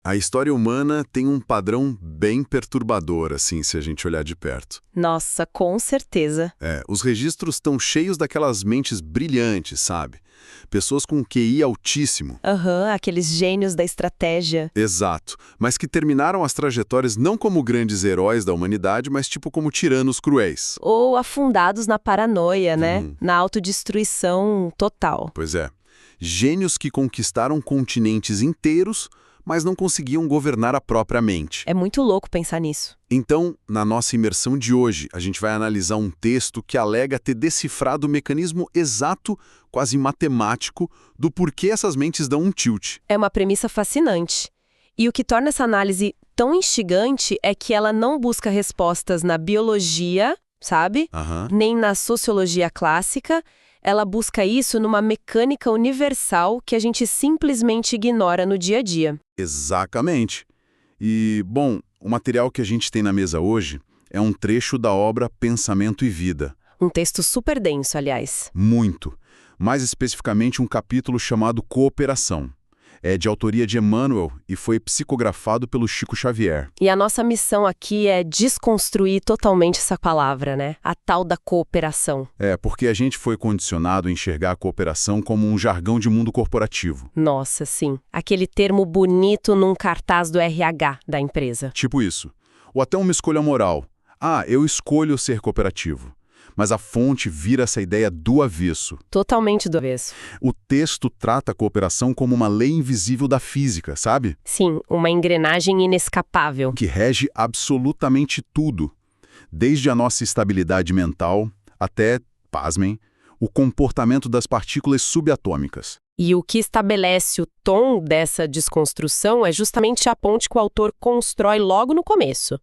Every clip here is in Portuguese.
A história humana tem um padrão bem perturbador, assim, se a gente olhar de perto. Nossa, com certeza. Os registros estão cheios daquelas mentes brilhantes, sabe? Pessoas com QI altíssimo. Aham, aqueles gênios da estratégia. Exato, mas que terminaram as trajetórias não como grandes heróis da humanidade, mas tipo como tiranos cruéis. Ou afundados na paranoia, né? Na autodestruição total. Pois é. Gênios que conquistaram continentes inteiros, mas não conseguiam governar a própria mente. É muito louco pensar nisso. Então, na nossa imersão de hoje, a gente vai analisar um texto que alega ter decifrado o mecanismo exato, quase matemático, do porquê essas mentes dão um tilt. É uma premissa fascinante. E o que torna essa análise tão instigante é que ela não busca respostas na biologia, sabe? Nem na sociologia clássica. Ela busca isso numa mecânica universal que a gente simplesmente ignora no dia a dia. Exatamente. E, bom, o material que a gente tem na mesa hoje é um trecho da obra Pensamento e Vida. Um texto super denso, aliás. Muito. Mais especificamente um capítulo chamado Cooperação. É de autoria de Emmanuel e foi psicografado pelo Chico Xavier. E a nossa missão aqui é desconstruir totalmente essa palavra, né? A tal da cooperação. Porque a gente foi condicionado a enxergar a cooperação como um jargão de mundo corporativo. Nossa, sim. Aquele termo bonito num cartaz do RH da empresa. Tipo isso. Ou até uma escolha moral. Eu escolho ser cooperativo. Mas a fonte vira essa ideia do avesso. Totalmente do avesso. O texto trata a cooperação como uma lei invisível da física, sabe? Sim, uma engrenagem inescapável. Que rege absolutamente tudo. Desde a nossa estabilidade mental até, pasmem, o comportamento das partículas subatômicas. E o que estabelece o tom dessa desconstrução é justamente a ponte que o autor constrói logo no começo.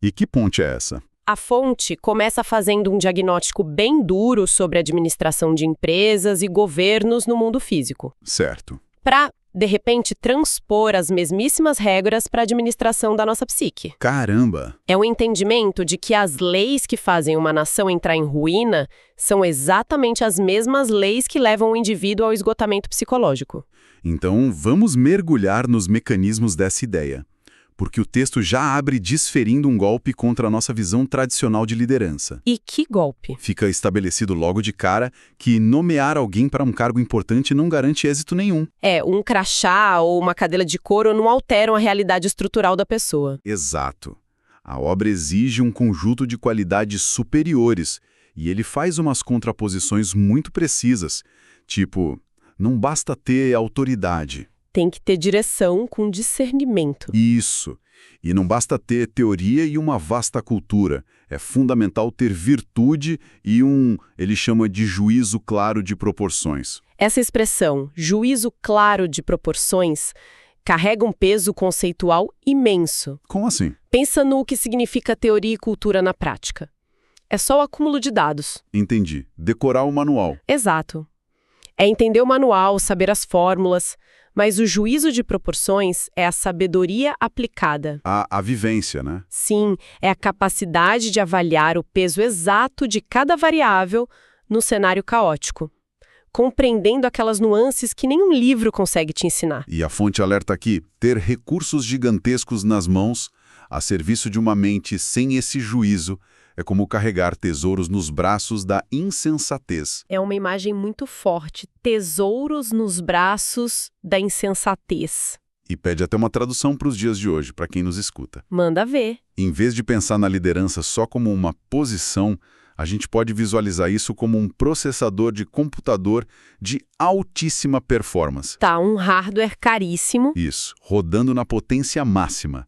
E que ponte é essa? A fonte começa fazendo um diagnóstico bem duro sobre a administração de empresas e governos no mundo físico. Certo. Para, de repente, transpor as mesmíssimas regras para a administração da nossa psique. Caramba! É o entendimento de que as leis que fazem uma nação entrar em ruína são exatamente as mesmas leis que levam o indivíduo ao esgotamento psicológico. Então, vamos mergulhar nos mecanismos dessa ideia. Porque o texto já abre desferindo um golpe contra a nossa visão tradicional de liderança. E que golpe? Fica estabelecido logo de cara que nomear alguém para um cargo importante não garante êxito nenhum. Um crachá ou uma cadeira de couro não alteram a realidade estrutural da pessoa. Exato. A obra exige um conjunto de qualidades superiores e ele faz umas contraposições muito precisas. Tipo, não basta ter autoridade. Tem que ter direção com discernimento. Isso. E não basta ter teoria e uma vasta cultura. É fundamental ter virtude e ele chama de juízo claro de proporções. Essa expressão, juízo claro de proporções, carrega um peso conceitual imenso. Como assim? Pensa no que significa teoria e cultura na prática. É só o acúmulo de dados. Entendi. Decorar o manual. Exato. É entender o manual, saber as fórmulas, mas o juízo de proporções é a sabedoria aplicada. A vivência, né? Sim, é a capacidade de avaliar o peso exato de cada variável no cenário caótico, compreendendo aquelas nuances que nenhum livro consegue te ensinar. E a fonte alerta aqui, ter recursos gigantescos nas mãos, a serviço de uma mente sem esse juízo, é como carregar tesouros nos braços da insensatez. É uma imagem muito forte. Tesouros nos braços da insensatez. E pede até uma tradução para os dias de hoje, para quem nos escuta. Manda ver. Em vez de pensar na liderança só como uma posição, a gente pode visualizar isso como um processador de computador de altíssima performance. Um hardware caríssimo. Isso, rodando na potência máxima,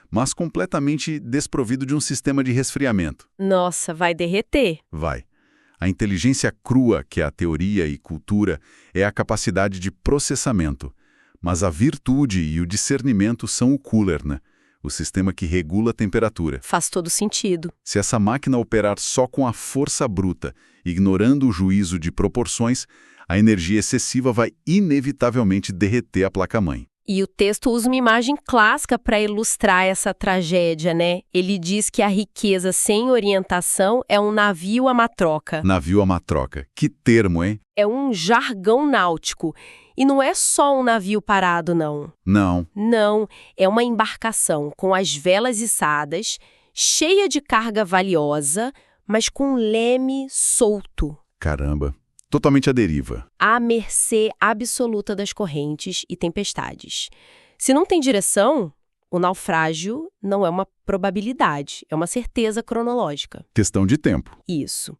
mas completamente desprovido de um sistema de resfriamento. Nossa, vai derreter. Vai. A inteligência crua, que é a teoria e cultura, é a capacidade de processamento. Mas a virtude e o discernimento são o cooler, né? O sistema que regula a temperatura. Faz todo sentido. Se essa máquina operar só com a força bruta, ignorando o juízo de proporções, a energia excessiva vai inevitavelmente derreter a placa-mãe. E o texto usa uma imagem clássica para ilustrar essa tragédia, né? Ele diz que a riqueza sem orientação é um navio à matroca. Navio à matroca. Que termo, hein? É um jargão náutico. E não é só um navio parado, não. Não. Não, é uma embarcação com as velas içadas, cheia de carga valiosa, mas com leme solto. Caramba. Totalmente à deriva. À mercê absoluta das correntes e tempestades. Se não tem direção, o naufrágio não é uma probabilidade, é uma certeza cronológica. Questão de tempo. Isso.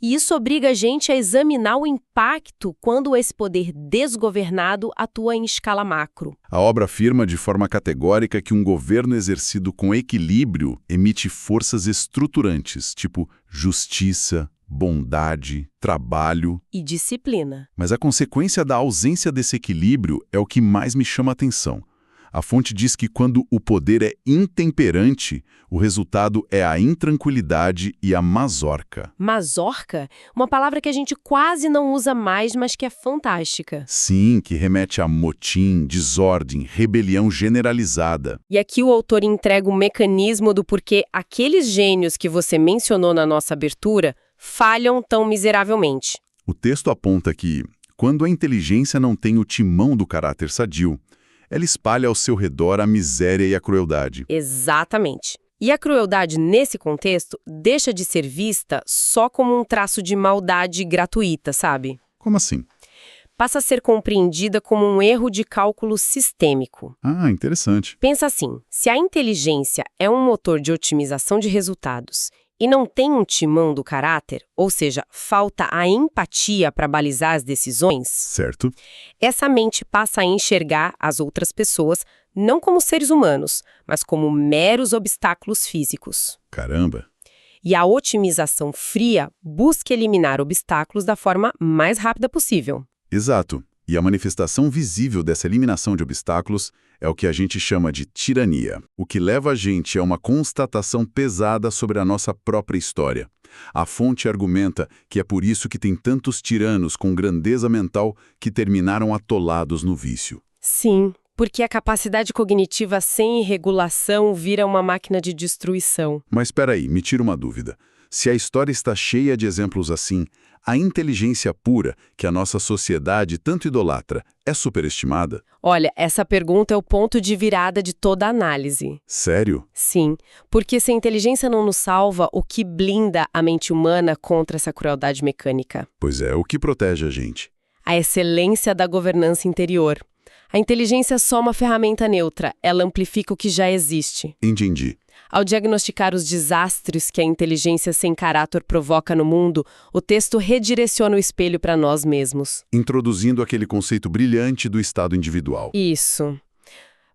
E isso obriga a gente a examinar o impacto quando esse poder desgovernado atua em escala macro. A obra afirma de forma categórica que um governo exercido com equilíbrio emite forças estruturantes, tipo justiça, bondade, trabalho. E disciplina. Mas a consequência da ausência desse equilíbrio é o que mais me chama a atenção. A fonte diz que quando o poder é intemperante, o resultado é a intranquilidade e a mazorca. Mazorca? Uma palavra que a gente quase não usa mais, mas que é fantástica. Sim, que remete a motim, desordem, rebelião generalizada. E aqui o autor entrega o mecanismo do porquê aqueles gênios que você mencionou na nossa abertura falham tão miseravelmente. O texto aponta que, quando a inteligência não tem o timão do caráter sadio, ela espalha ao seu redor a miséria e a crueldade. Exatamente. E a crueldade, nesse contexto, deixa de ser vista só como um traço de maldade gratuita, sabe? Como assim? Passa a ser compreendida como um erro de cálculo sistêmico. Ah, interessante. Pensa assim, se a inteligência é um motor de otimização de resultados e não tem um timão do caráter, ou seja, falta a empatia para balizar as decisões, Certo. essa mente passa a enxergar as outras pessoas não como seres humanos, mas como meros obstáculos físicos. Caramba. E a otimização fria busca eliminar obstáculos da forma mais rápida possível. Exato. E a manifestação visível dessa eliminação de obstáculos é o que a gente chama de tirania. O que leva a gente a uma constatação pesada sobre a nossa própria história. A fonte argumenta que é por isso que tem tantos tiranos com grandeza mental que terminaram atolados no vício. Sim, porque a capacidade cognitiva sem regulação vira uma máquina de destruição. Mas espera aí, me tira uma dúvida. Se a história está cheia de exemplos assim, a inteligência pura, que a nossa sociedade tanto idolatra, é superestimada? Olha, essa pergunta é o ponto de virada de toda a análise. Sério? Sim, porque se a inteligência não nos salva, o que blinda a mente humana contra essa crueldade mecânica? Pois é, o que protege a gente? A excelência da governança interior. A inteligência é só uma ferramenta neutra, ela amplifica o que já existe. Entendi. Ao diagnosticar os desastres que a inteligência sem caráter provoca no mundo, o texto redireciona o espelho para nós mesmos. Introduzindo aquele conceito brilhante do estado individual. Isso.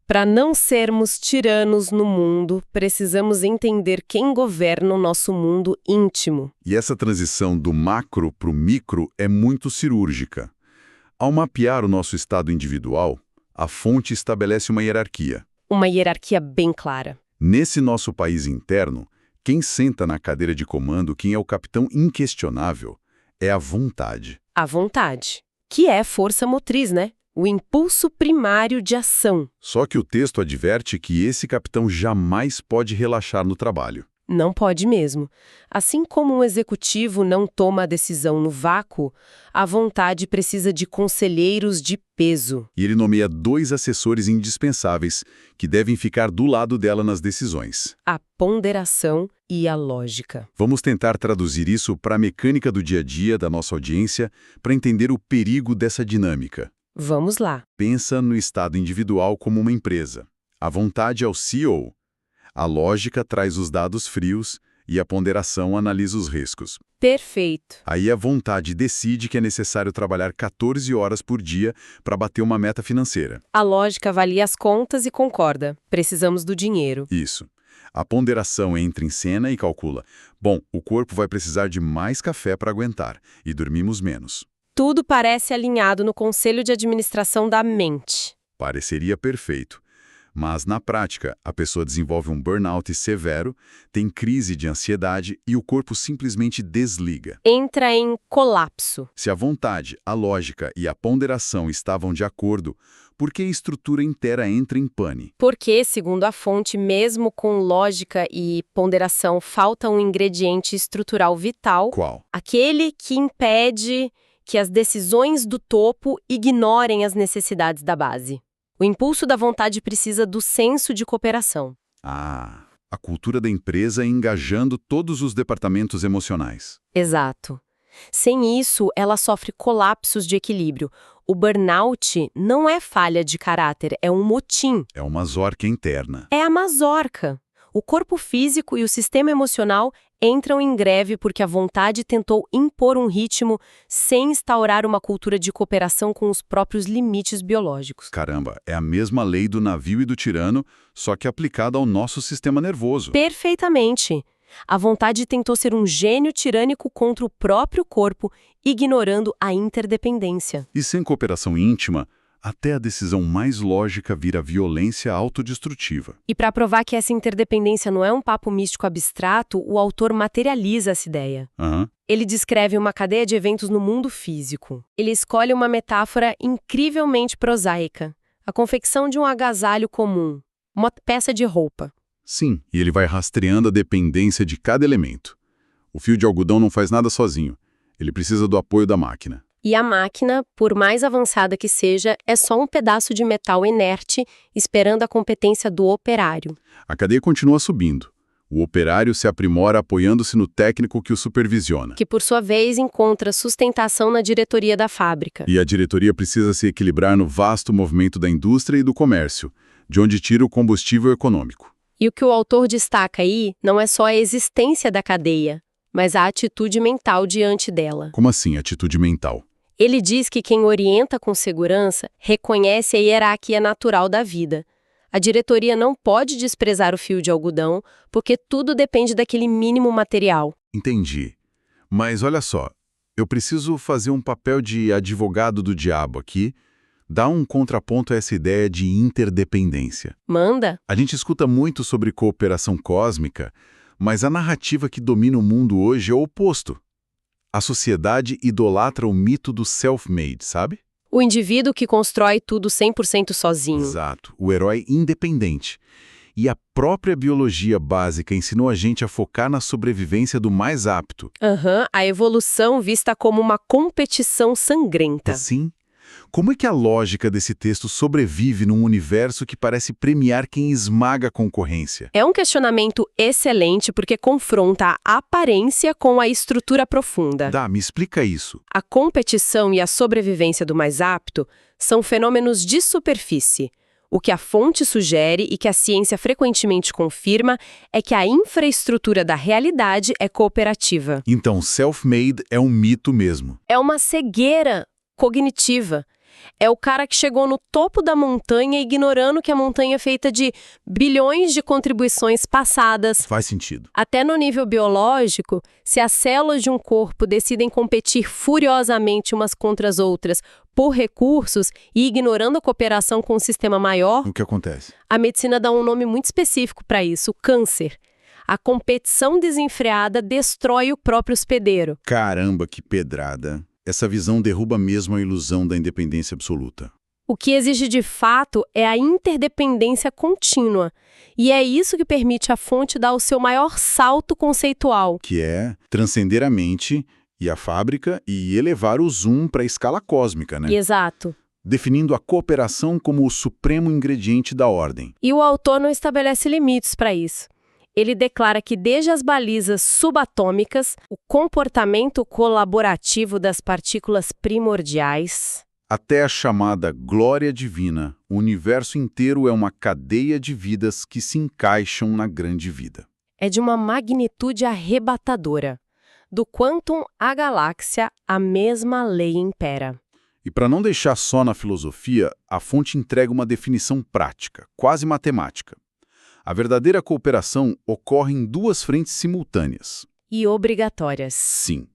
Para não sermos tiranos no mundo, precisamos entender quem governa o nosso mundo íntimo. E essa transição do macro para o micro é muito cirúrgica. Ao mapear o nosso estado individual, a fonte estabelece uma hierarquia. Uma hierarquia bem clara. Nesse nosso país interno, quem senta na cadeira de comando, quem é o capitão inquestionável, é a vontade. A vontade, que é força motriz, né? O impulso primário de ação. Só que o texto adverte que esse capitão jamais pode relaxar no trabalho. Não pode mesmo. Assim como um executivo não toma a decisão no vácuo, a vontade precisa de conselheiros de peso. E ele nomeia 2 assessores indispensáveis que devem ficar do lado dela nas decisões. A ponderação e a lógica. Vamos tentar traduzir isso para a mecânica do dia a dia da nossa audiência para entender o perigo dessa dinâmica. Vamos lá. Pensa no estado individual como uma empresa. A vontade é o CEO. A lógica traz os dados frios e a ponderação analisa os riscos. Perfeito. Aí a vontade decide que é necessário trabalhar 14 horas por dia para bater uma meta financeira. A lógica avalia as contas e concorda. Precisamos do dinheiro. Isso. A ponderação entra em cena e calcula. Bom, o corpo vai precisar de mais café para aguentar e dormimos menos. Tudo parece alinhado no conselho de administração da mente. Pareceria perfeito. Mas, na prática, a pessoa desenvolve um burnout severo, tem crise de ansiedade e o corpo simplesmente desliga. Entra em colapso. Se a vontade, a lógica e a ponderação estavam de acordo, por que a estrutura inteira entra em pane? Porque, segundo a fonte, mesmo com lógica e ponderação, falta um ingrediente estrutural vital. Qual? Aquele que impede que as decisões do topo ignorem as necessidades da base. O impulso da vontade precisa do senso de cooperação. Ah, a cultura da empresa engajando todos os departamentos emocionais. Exato. Sem isso, ela sofre colapsos de equilíbrio. O burnout não é falha de caráter, é um motim. É uma zorca interna. É a mazorca. O corpo físico e o sistema emocional entram em greve porque a vontade tentou impor um ritmo sem instaurar uma cultura de cooperação com os próprios limites biológicos. Caramba, é a mesma lei do navio e do tirano, só que aplicada ao nosso sistema nervoso. Perfeitamente. A vontade tentou ser um gênio tirânico contra o próprio corpo, ignorando a interdependência. E sem cooperação íntima, até a decisão mais lógica vira violência autodestrutiva. E para provar que essa interdependência não é um papo místico abstrato, o autor materializa essa ideia. Ele descreve uma cadeia de eventos no mundo físico. Ele escolhe uma metáfora incrivelmente prosaica: a confecção de um agasalho comum, uma peça de roupa. Sim, e ele vai rastreando a dependência de cada elemento. O fio de algodão não faz nada sozinho. Ele precisa do apoio da máquina. E a máquina, por mais avançada que seja, é só um pedaço de metal inerte esperando a competência do operário. A cadeia continua subindo. O operário se aprimora apoiando-se no técnico que o supervisiona. Que, por sua vez, encontra sustentação na diretoria da fábrica. E a diretoria precisa se equilibrar no vasto movimento da indústria e do comércio, de onde tira o combustível econômico. E o que o autor destaca aí não é só a existência da cadeia, mas a atitude mental diante dela. Como assim, atitude mental? Ele diz que quem orienta com segurança reconhece a hierarquia natural da vida. A diretoria não pode desprezar o fio de algodão, porque tudo depende daquele mínimo material. Entendi. Mas olha só, eu preciso fazer um papel de advogado do diabo aqui, dar um contraponto a essa ideia de interdependência. Manda. A gente escuta muito sobre cooperação cósmica, mas a narrativa que domina o mundo hoje é o oposto. A sociedade idolatra o mito do self-made, sabe? O indivíduo que constrói tudo 100% sozinho. Exato, o herói independente. E a própria biologia básica ensinou a gente a focar na sobrevivência do mais apto. A evolução vista como uma competição sangrenta. Sim. Como é que a lógica desse texto sobrevive num universo que parece premiar quem esmaga a concorrência? É um questionamento excelente porque confronta a aparência com a estrutura profunda. Me explica isso. A competição e a sobrevivência do mais apto são fenômenos de superfície. O que a fonte sugere e que a ciência frequentemente confirma é que a infraestrutura da realidade é cooperativa. Então, self-made é um mito mesmo. É uma cegueira cognitiva. É o cara que chegou no topo da montanha ignorando que a montanha é feita de bilhões de contribuições passadas. Faz sentido. Até no nível biológico, se as células de um corpo decidem competir furiosamente umas contra as outras por recursos e ignorando a cooperação com o sistema maior, o que acontece? A medicina dá um nome muito específico para isso, o câncer. A competição desenfreada destrói o próprio hospedeiro. Caramba, que pedrada! Essa visão derruba mesmo a ilusão da independência absoluta. O que exige de fato é a interdependência contínua. E é isso que permite à fonte dar o seu maior salto conceitual. Que é transcender a mente e a fábrica e elevar o zoom para a escala cósmica, né? Exato. Definindo a cooperação como o supremo ingrediente da ordem. E o autor não estabelece limites para isso. Ele declara que desde as balizas subatômicas, o comportamento colaborativo das partículas primordiais, até a chamada glória divina, o universo inteiro é uma cadeia de vidas que se encaixam na grande vida. É de uma magnitude arrebatadora. Do quantum à galáxia, a mesma lei impera. E para não deixar só na filosofia, a fonte entrega uma definição prática, quase matemática. A verdadeira cooperação ocorre em duas frentes simultâneas. E obrigatórias. Sim.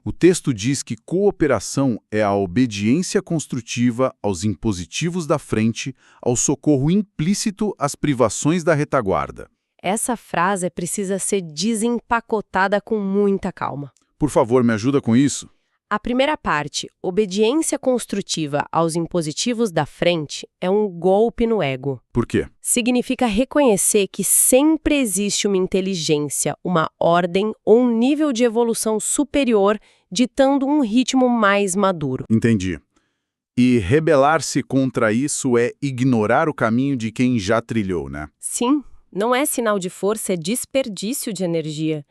O texto diz que cooperação é a obediência construtiva aos impositivos da frente, ao socorro implícito às privações da retaguarda. Essa frase precisa ser desempacotada com muita calma. Por favor, me ajuda com isso? A primeira parte, obediência construtiva aos impositivos da frente, é um golpe no ego. Por quê? Significa reconhecer que sempre existe uma inteligência, uma ordem ou um nível de evolução superior ditando um ritmo mais maduro. Entendi. E rebelar-se contra isso é ignorar o caminho de quem já trilhou, né? Sim, não é sinal de força, é desperdício de energia.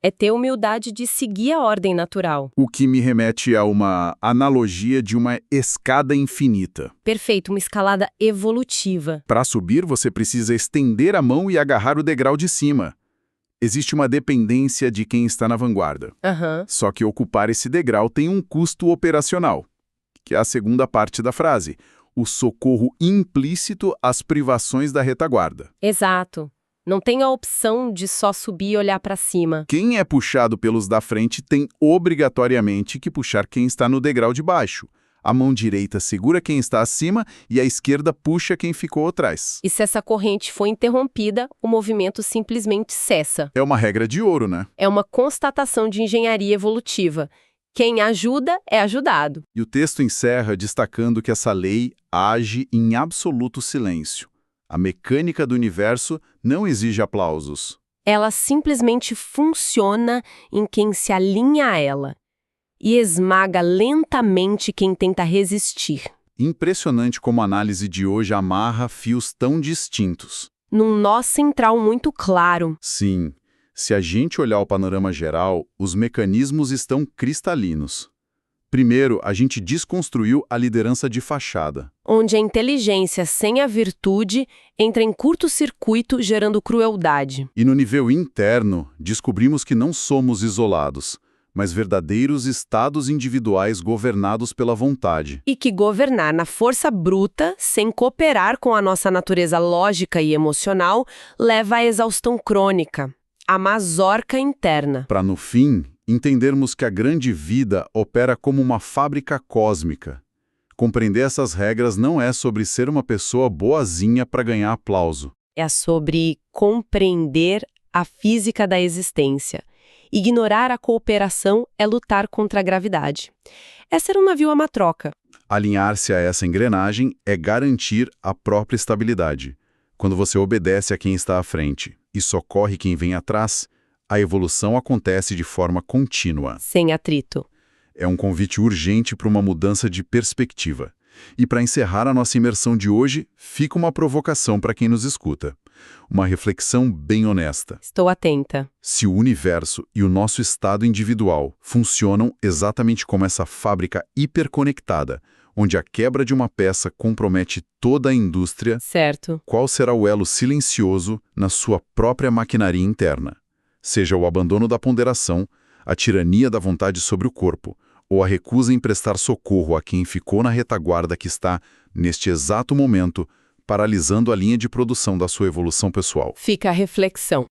É ter humildade de seguir a ordem natural. O que me remete a uma analogia de uma escada infinita. Perfeito, uma escalada evolutiva. Para subir, você precisa estender a mão e agarrar o degrau de cima. Existe uma dependência de quem está na vanguarda. Só que ocupar esse degrau tem um custo operacional, que é a segunda parte da frase, o socorro implícito às privações da retaguarda. Exato. Não tem a opção de só subir e olhar para cima. Quem é puxado pelos da frente tem obrigatoriamente que puxar quem está no degrau de baixo. A mão direita segura quem está acima e a esquerda puxa quem ficou atrás. E se essa corrente for interrompida, o movimento simplesmente cessa. É uma regra de ouro, né? É uma constatação de engenharia evolutiva. Quem ajuda é ajudado. E o texto encerra destacando que essa lei age em absoluto silêncio. A mecânica do universo não exige aplausos. Ela simplesmente funciona em quem se alinha a ela e esmaga lentamente quem tenta resistir. Impressionante como a análise de hoje amarra fios tão distintos. Num nó central muito claro. Sim, se a gente olhar o panorama geral, os mecanismos estão cristalinos. Primeiro, a gente desconstruiu a liderança de fachada. Onde a inteligência sem a virtude entra em curto-circuito, gerando crueldade. E no nível interno, descobrimos que não somos isolados, mas verdadeiros estados individuais governados pela vontade. E que governar na força bruta, sem cooperar com a nossa natureza lógica e emocional, leva à exaustão crônica, à mazorca interna. Para, no fim, entendermos que a grande vida opera como uma fábrica cósmica. Compreender essas regras não é sobre ser uma pessoa boazinha para ganhar aplauso. É sobre compreender a física da existência. Ignorar a cooperação é lutar contra a gravidade. É ser um navio à matroca. Alinhar-se a essa engrenagem é garantir a própria estabilidade. Quando você obedece a quem está à frente e socorre quem vem atrás, a evolução acontece de forma contínua. Sem atrito. É um convite urgente para uma mudança de perspectiva. E para encerrar a nossa imersão de hoje, fica uma provocação para quem nos escuta. Uma reflexão bem honesta. Estou atenta. Se o universo e o nosso estado individual funcionam exatamente como essa fábrica hiperconectada, onde a quebra de uma peça compromete toda a indústria, certo. Qual será o elo silencioso na sua própria maquinaria interna? Seja o abandono da ponderação, a tirania da vontade sobre o corpo, ou a recusa em prestar socorro a quem ficou na retaguarda que está, neste exato momento, paralisando a linha de produção da sua evolução pessoal. Fica a reflexão.